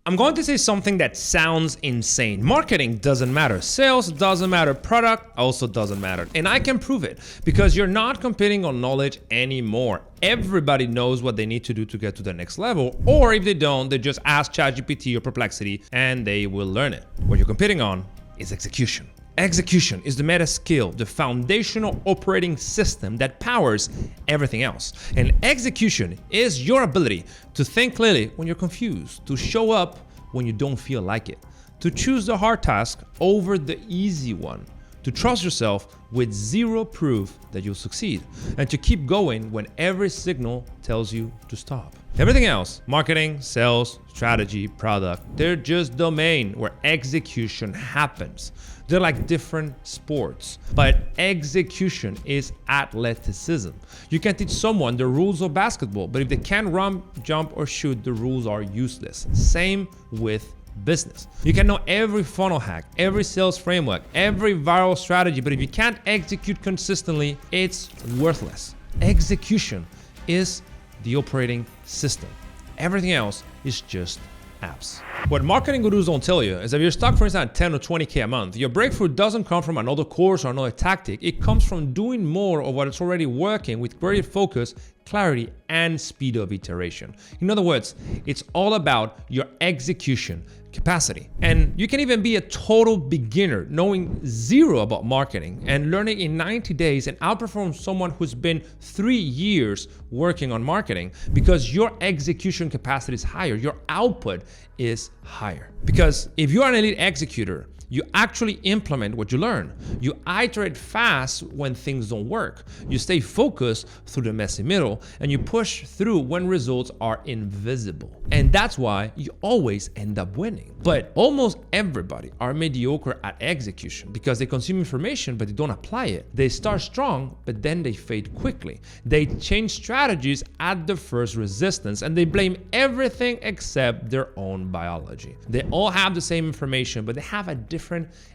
I'm going to say something that sounds insane. Marketing doesn't matter. Sales doesn't matter. Product also doesn't matter. And I can prove it because you're not competing on knowledge anymore. Everybody knows what they need to do to get to the next level. Or if they don't, they just ask ChatGPT or Perplexity and they will learn it. What you're competing on is execution. Execution is the meta skill, the foundational operating system that powers everything else. And execution is your ability to think clearly when you're confused, to show up when you don't feel like it, to choose the hard task over the easy one, to trust yourself with zero proof that you'll succeed, and to keep going when every signal tells you to stop. Everything else, marketing, sales, strategy, product, they're just domain where execution happens. They're like different sports, but execution is athleticism. You can teach someone the rules of basketball, but if they can't run, jump, or shoot, the rules are useless. Same with business. You can know every funnel hack, every sales framework, every viral strategy, but if you can't execute consistently, it's worthless. Execution is the operating system. Everything else is just apps. What marketing gurus don't tell you is that if you're stuck, for instance, at 10 or 20K a month, your breakthrough doesn't come from another course or another tactic. It comes from doing more of what is already working with greater focus, clarity, and speed of iteration. In other words, it's all about your execution capacity. And you can even be a total beginner knowing zero about marketing and learning in 90 days and outperform someone who's been 3 years working on marketing because your execution capacity is higher, your output is higher. Because if you're an elite executor, you actually implement what you learn. You iterate fast when things don't work. You stay focused through the messy middle, and you push through when results are invisible. And that's why you always end up winning. But almost everybody are mediocre at execution because they consume information, but they don't apply it. They start strong, but then they fade quickly. They change strategies at the first resistance, and they blame everything except their own biology. They all have the same information, but they have a different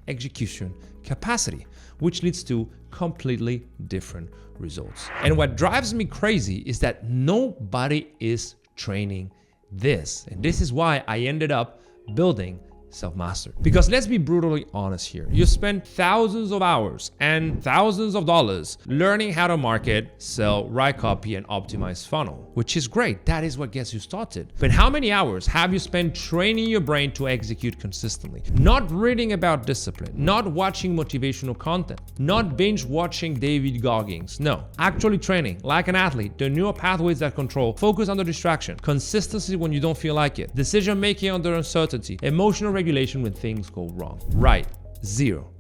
execution capacity, which leads to completely different results. And what drives me crazy is that nobody is training this. And this is why I ended up building Selfmastered. Because let's be brutally honest here. You spend thousands of hours and thousands of dollars learning how to market, sell, write copy, and optimize funnel, which is great. That is what gets you started. But how many hours have you spent training your brain to execute consistently? Not reading about discipline, not watching motivational content, not binge watching David Goggins. No, actually training like an athlete, the neural pathways that control, focus under distraction, consistency when you don't feel like it, decision making under uncertainty, emotional regulation when things go wrong. Right, zero.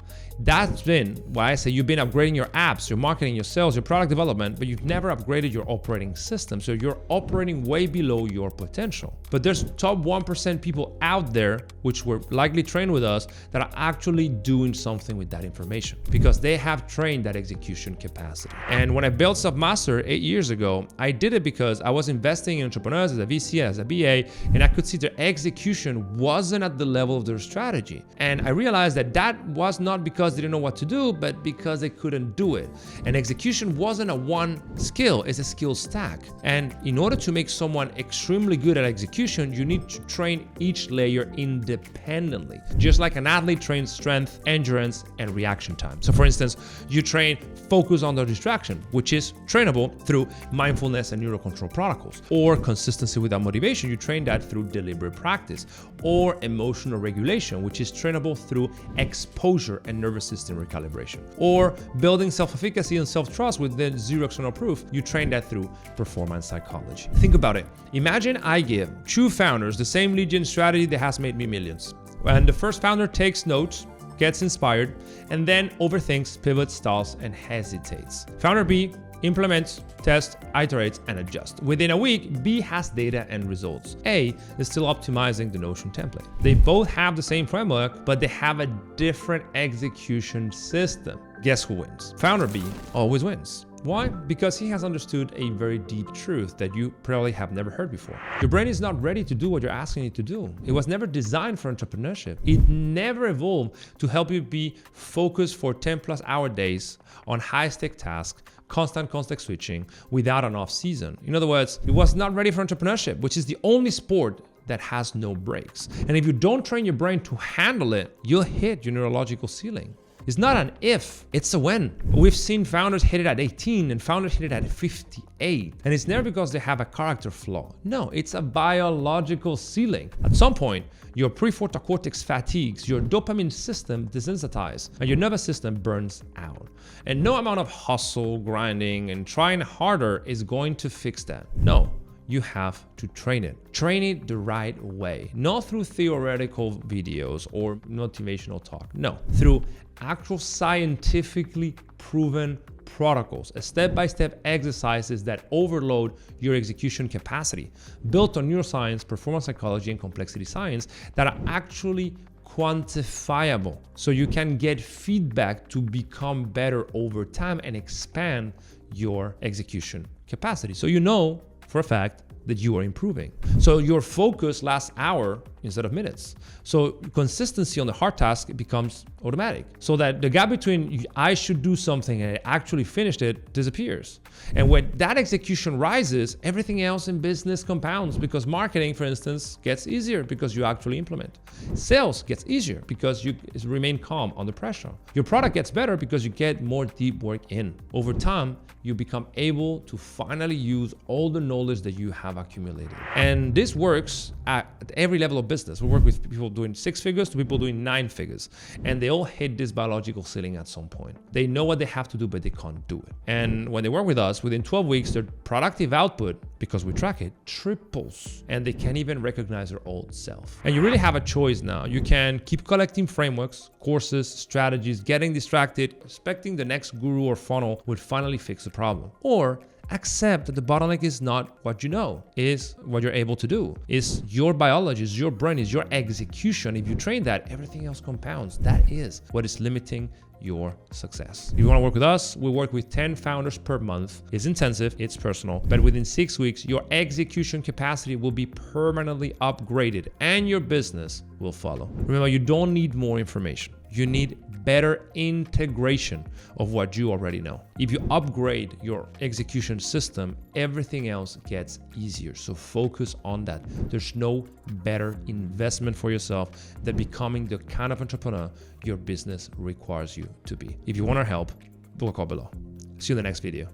That's been why I say you've been upgrading your apps, your marketing, your sales, your product development, but you've never upgraded your operating system. So you're operating way below your potential. But there's top 1% people out there, which were likely trained with us, that are actually doing something with that information because they have trained that execution capacity. And when I built Selfmastered 8 years ago, I did it because I was investing in entrepreneurs as a VC, as a BA, and I could see their execution wasn't at the level of their strategy. And I realized that that was not because they didn't know what to do, but because they couldn't do it. And execution wasn't a one skill, it's a skill stack. And in order to make someone extremely good at execution, you need to train each layer independently. Just like an athlete trains strength, endurance, and reaction time. So for instance, you train focus under distraction, which is trainable through mindfulness and neural control protocols. Or consistency without motivation, you train that through deliberate practice. Or emotional regulation, which is trainable through exposure and nervous system recalibration. Or building self-efficacy and self-trust with the zero external proof, you train that through performance psychology. Think about it. Imagine I give two founders the same lead gen strategy that has made me millions. And the first founder takes notes, gets inspired, and then overthinks, pivots, stalls, and hesitates. Founder B implements, tests, iterates, and adjusts. Within a week, B has data and results. A is still optimizing the Notion template. They both have the same framework, but they have a different execution system. Guess who wins? Founder B always wins. Why? Because he has understood a very deep truth that you probably have never heard before. Your brain is not ready to do what you're asking it to do. It was never designed for entrepreneurship. It never evolved to help you be focused for 10+ hour days on high-stake tasks, constant context switching without an off season. In other words, it was not ready for entrepreneurship, which is the only sport that has no brakes. And if you don't train your brain to handle it, you'll hit your neurological ceiling. It's not an if, it's a when. We've seen founders hit it at 18 and founders hit it at 58. And it's never because they have a character flaw. No, it's a biological ceiling. At some point, your prefrontal cortex fatigues, your dopamine system desensitizes, and your nervous system burns out. And no amount of hustle, grinding, and trying harder is going to fix that. No. You have to train it. Train it the right way, not through theoretical videos or motivational talk. No, through actual scientifically proven protocols, step-by-step exercises that overload your execution capacity, built on neuroscience, performance psychology, and complexity science that are actually quantifiable. So you can get feedback to become better over time and expand your execution capacity. So you know for a fact that you are improving. So your focus lasts hours instead of minutes. So consistency on the hard task becomes automatic. So that the gap between I should do something and I actually finished it disappears. And when that execution rises, everything else in business compounds, because marketing, for instance, gets easier because you actually implement. Sales gets easier because you remain calm under pressure. Your product gets better because you get more deep work in. Over time, you become able to finally use all the knowledge that you have accumulated. And this works at every level of business. We work with people doing 6 figures to people doing 9 figures. And they all hit this biological ceiling at some point. They know what they have to do, but they can't do it. And when they work with us, within 12 weeks, their productive output, because we track it, triples. And they can't even recognize their old self. And you really have a choice now. You can keep collecting frameworks, courses, strategies, getting distracted, expecting the next guru or funnel would finally fix the problem. Or accept that the bottleneck is not what you know, is what you're able to do. Is your biology, is your brain, is your execution. If you train that, everything else compounds. That is what is limiting your success. If you want to work with us, we work with 10 founders per month. It's intensive, it's personal, but within 6 weeks, your execution capacity will be permanently upgraded and your business will follow. Remember, you don't need more information. You need better integration of what you already know. If you upgrade your execution system, everything else gets easier. So focus on that. There's no better investment for yourself than becoming the kind of entrepreneur your business requires you to be. If you want our help, book a call below. See you in the next video.